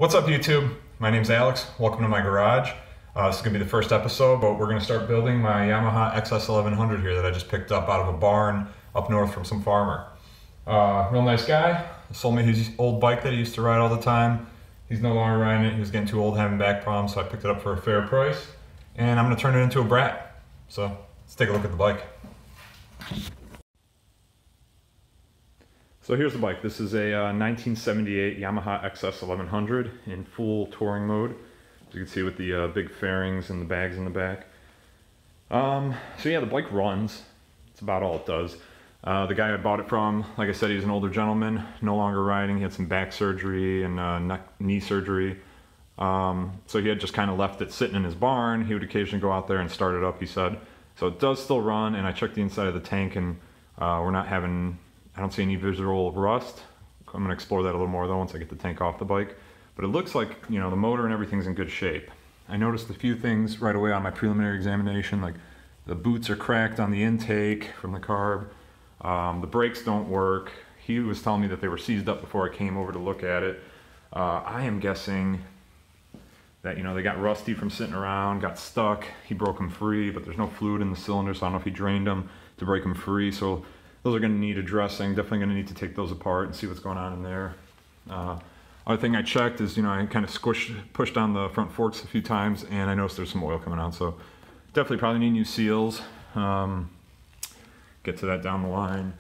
What's up YouTube? My name's Alex. Welcome to my garage. This is going to be the first episode, but we're going to start building my Yamaha XS1100 here that I just picked up out of a barn up north from some farmer. Real nice guy. Sold me his old bike that he used to ride all the time. He's no longer riding it. He was getting too old, having back problems, so I picked it up for a fair price. And I'm going to turn it into a Brat. So let's take a look at the bike. So here's the bike. This is a 1978 Yamaha XS1100 in full touring mode. As you can see with the big fairings and the bags in the back. So yeah, the bike runs. That's about all it does. The guy I bought it from, like I said, he's an older gentleman, no longer riding. He had some back surgery and knee surgery. So he had just kind of left it sitting in his barn. He would occasionally go out there and start it up, he said. So it does still run, and I checked the inside of the tank, and we're not having, I don't see any visual rust. I'm going to explore that a little more though once I get the tank off the bike. But it looks like, you know, the motor and everything's in good shape. I noticed a few things right away on my preliminary examination, like the boots are cracked on the intake from the carb. The brakes don't work. He was telling me that they were seized up before I came over to look at it. I am guessing that, you know, they got rusty from sitting around, got stuck. He broke them free, but there's no fluid in the cylinder, so I don't know if he drained them to break them free. So those are going to need addressing. Definitely going to need to take those apart and see what's going on in there. Other thing I checked is, you know, I kind of pushed on the front forks a few times, and I noticed there's some oil coming out. So definitely probably need new seals. Get to that down the line.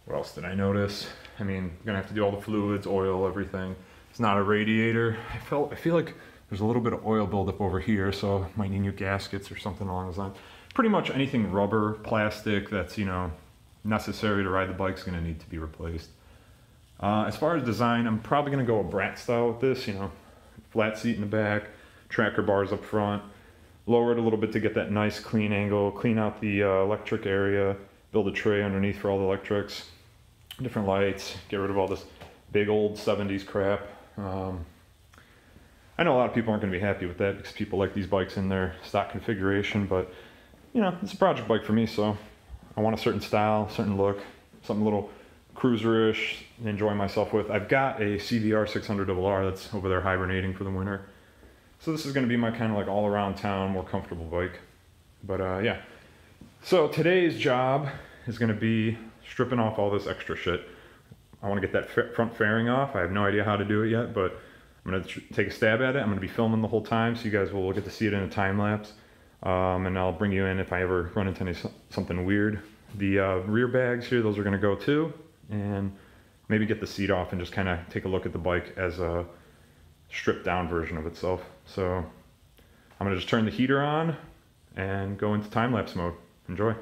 What else did I notice? I mean, I'm gonna have to do all the fluids, oil, everything. It's not a radiator. I feel like there's a little bit of oil buildup over here, so might need new gaskets or something along those lines. Pretty much anything rubber, plastic that's, you know, necessary to ride the bike is gonna need to be replaced. As far as design, I'm probably gonna go a Brat style with this, you know, flat seat in the back, tracker bars up front, lower it a little bit to get that nice clean angle, clean out the electric area, build a tray underneath for all the electrics, different lights, get rid of all this big old 70s crap. I know a lot of people aren't going to be happy with that because people like these bikes in their stock configuration, but you know, it's a project bike for me, so I want a certain style, certain look, something a little cruiser-ish, enjoy myself with. I've got a CVR 600RR that's over there hibernating for the winter. So this is going to be my kind of like all around town, more comfortable bike. But yeah. So today's job is going to be stripping off all this extra shit. I want to get that front fairing off. I have no idea how to do it yet, but I'm going to take a stab at it. I'm going to be filming the whole time, so you guys will get to see it in a time lapse. And I'll bring you in if I ever run into something weird. The rear bags here, those are going to go too. And maybe get the seat off and just kind of take a look at the bike as a stripped down version of itself. So I'm going to just turn the heater on and go into time lapse mode. Enjoy.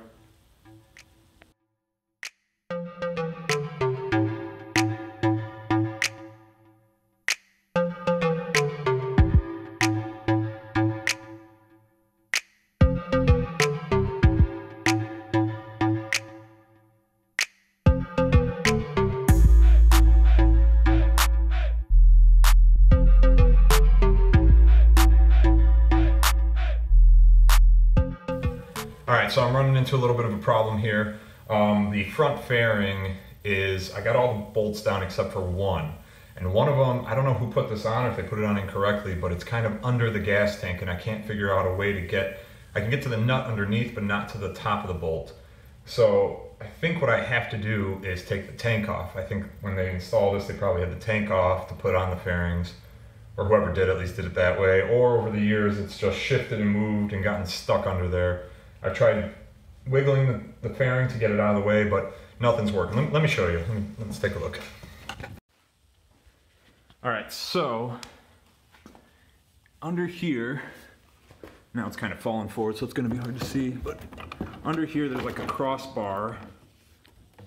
Alright, so I'm running into a little bit of a problem here. The front fairing is, I got all the bolts down except for one. And one of them, I don't know who put this on, if they put it on incorrectly, but it's kind of under the gas tank, and I can't figure out a way to get, I can get to the nut underneath, but not to the top of the bolt. So I think what I have to do is take the tank off. I think when they installed this, they probably had the tank off to put on the fairings, or whoever did at least did it that way, or over the years it's just shifted and moved and gotten stuck under there. I've tried wiggling the fairing to get it out of the way, but nothing's working. Let me show you. Let's take a look. All right, so under here, now it's kind of falling forward, so it's going to be hard to see, but under here there's like a crossbar.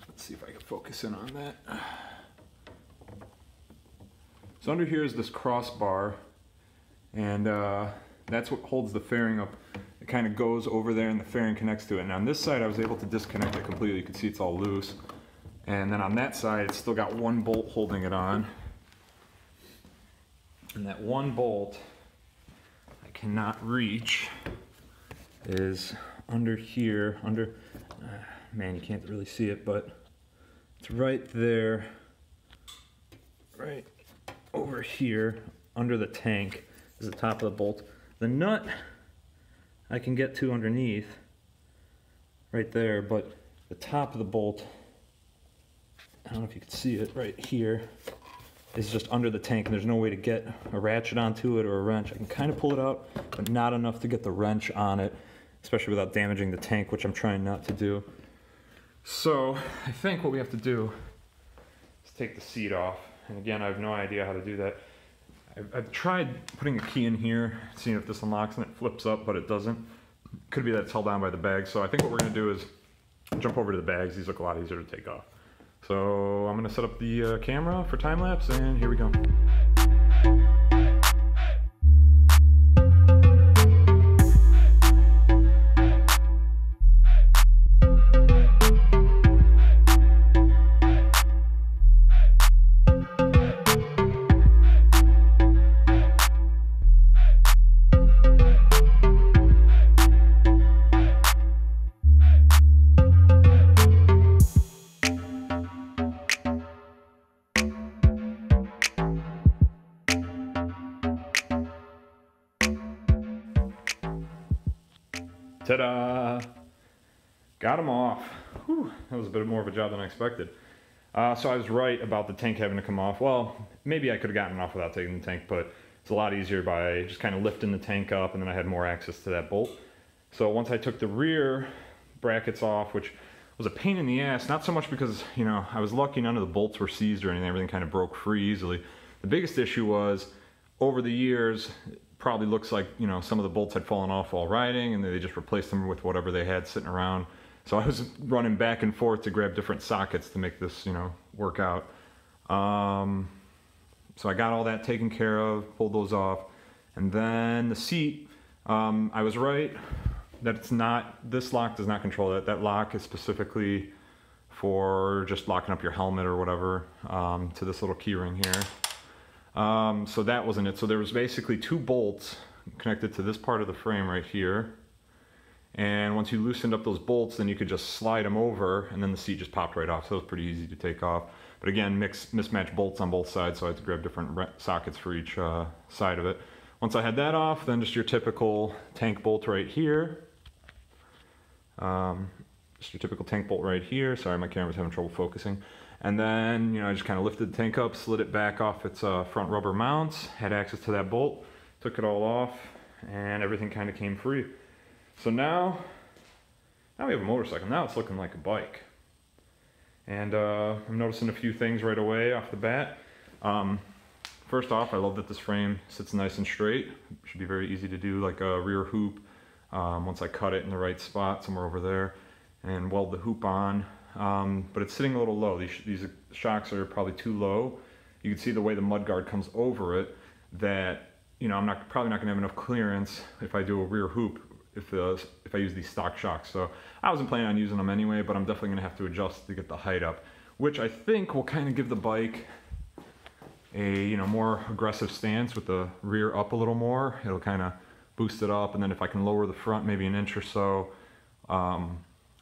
Let's see if I can focus in on that. So under here is this crossbar, and that's what holds the fairing up. It kind of goes over there and the fairing connects to it. And on this side I was able to disconnect it completely. You can see it's all loose. And then on that side it's still got one bolt holding it on. And that one bolt I cannot reach is under here, man, you can't really see it, but it's right there, right over here under the tank is the top of the bolt. The nut I can get to underneath, right there, but the top of the bolt, I don't know if you can see it right here, is just under the tank, and there's no way to get a ratchet onto it or a wrench. I can kind of pull it out, but not enough to get the wrench on it, especially without damaging the tank, which I'm trying not to do. So I think what we have to do is take the seat off. And again, I have no idea how to do that. I've tried putting a key in here, seeing if this unlocks and it flips up, but it doesn't. Could be that it's held down by the bags. So I think what we're gonna do is jump over to the bags. These look a lot easier to take off. So I'm gonna set up the camera for time lapse, and here we go. Ta-da! Got them off. Whew, that was a bit more of a job than I expected. So I was right about the tank having to come off. Well, maybe I could have gotten it off without taking the tank, but it's a lot easier by just kind of lifting the tank up, and then I had more access to that bolt. So once I took the rear brackets off, which was a pain in the ass, not so much because, you know, I was lucky none of the bolts were seized or anything, everything kind of broke free easily. The biggest issue was, over the years, probably looks like, you know, some of the bolts had fallen off while riding, and they just replaced them with whatever they had sitting around. So I was running back and forth to grab different sockets to make this, you know, work out. So I got all that taken care of, pulled those off, and then the seat, I was right that it's not, this lock does not control it. That lock is specifically for just locking up your helmet or whatever, to this little key ring here. So that wasn't it. So there was basically two bolts connected to this part of the frame right here. And once you loosened up those bolts, then you could just slide them over, and then the seat just popped right off. So it was pretty easy to take off. But again, mismatched bolts on both sides, so I had to grab different sockets for each side of it. Once I had that off, then just your typical tank bolt right here. Just your typical tank bolt right here. Sorry, my camera's having trouble focusing. And then, you know, I just kind of lifted the tank up, slid it back off its front rubber mounts, had access to that bolt, took it all off, and everything kind of came free. So now we have a motorcycle. Now it's looking like a bike. And I'm noticing a few things right away off the bat. First off, I love that this frame sits nice and straight. It should be very easy to do, like a rear hoop. Once I cut it in the right spot, somewhere over there, and weld the hoop on. But it's sitting a little low. These shocks are probably too low. You can see the way the mudguard comes over it, that, you know, I'm probably not gonna have enough clearance if I do a rear hoop if I use these stock shocks. So I wasn't planning on using them anyway, but I'm definitely gonna have to adjust to get the height up, which I think will kind of give the bike a, you know, more aggressive stance with the rear up a little more. It'll kind of boost it up, and then if I can lower the front maybe an inch or so,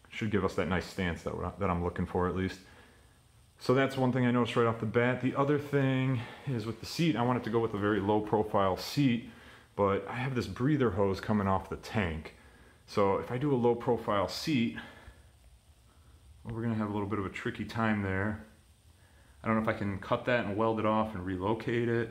should give us that nice stance that I'm looking for, at least. So that's one thing I noticed right off the bat. The other thing is with the seat, I wanted to go with a very low profile seat, but I have this breather hose coming off the tank. So if I do a low profile seat, well, we're gonna have a little bit of a tricky time there. I don't know if I can cut that and weld it off and relocate it,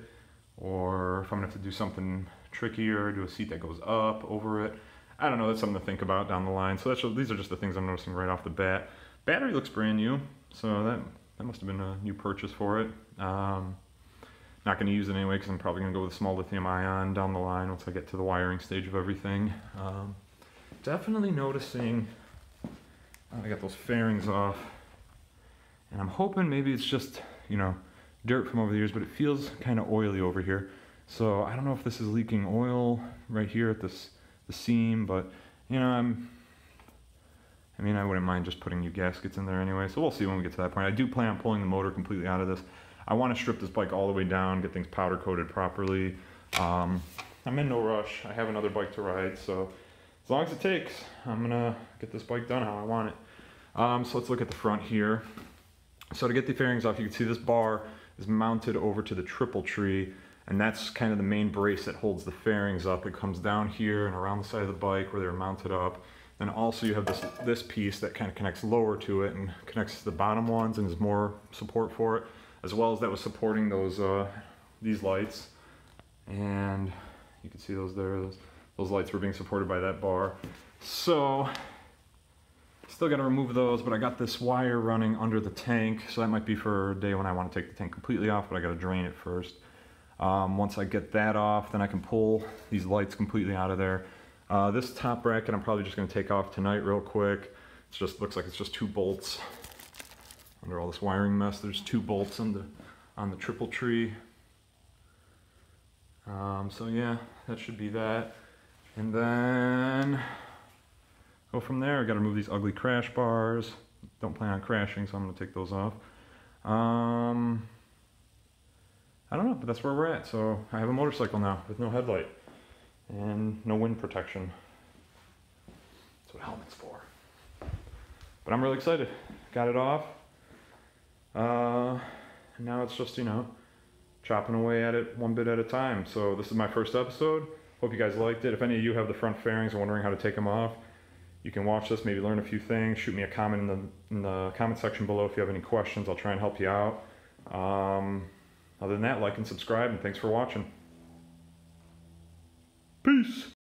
or if I'm gonna have to do something trickier, do a seat that goes up over it. I don't know, that's something to think about down the line. So these are just the things I'm noticing right off the bat. Battery looks brand new, so that must have been a new purchase for it. Not going to use it anyway because I'm probably going to go with a small lithium ion down the line once I get to the wiring stage of everything. Definitely noticing, I got those fairings off, and I'm hoping maybe it's just, you know, dirt from over the years, but it feels kind of oily over here. So I don't know if this is leaking oil right here at the seam, but, you know, I mean, I wouldn't mind just putting new gaskets in there anyway, so we'll see when we get to that point. I do plan on pulling the motor completely out of this. I want to strip this bike all the way down, get things powder coated properly. I'm in no rush. I have another bike to ride, so as long as it takes, I'm gonna get this bike done how I want it. So let's look at the front here. So to get the fairings off, you can see this bar is mounted over to the triple tree. and that's kind of the main brace that holds the fairings up. It comes down here and around the side of the bike where they're mounted up. And also you have this piece that kind of connects lower to it and connects to the bottom ones and is more support for it, as well as that was supporting those these lights. And you can see those there. Those lights were being supported by that bar. So still got to remove those, but I got this wire running under the tank, so that might be for a day when I want to take the tank completely off, but I got to drain it first. Once I get that off, then I can pull these lights completely out of there. This top bracket I'm probably just going to take off tonight real quick. It just looks like it's just 2 bolts. Under all this wiring mess, there's 2 bolts on the triple tree. So yeah, that should be that. And then go from there. I got to remove these ugly crash bars. Don't plan on crashing, so I'm going to take those off. I don't know, but that's where we're at. So I have a motorcycle now with no headlight and no wind protection. That's what helmet's for. But I'm really excited. Got it off. And now it's just, you know, chopping away at it one bit at a time. So this is my first episode. Hope you guys liked it. If any of you have the front fairings and wondering how to take them off, you can watch this, maybe learn a few things. Shoot me a comment in the comment section below if you have any questions. I'll try and help you out. Other than that, like and subscribe, and thanks for watching. Peace!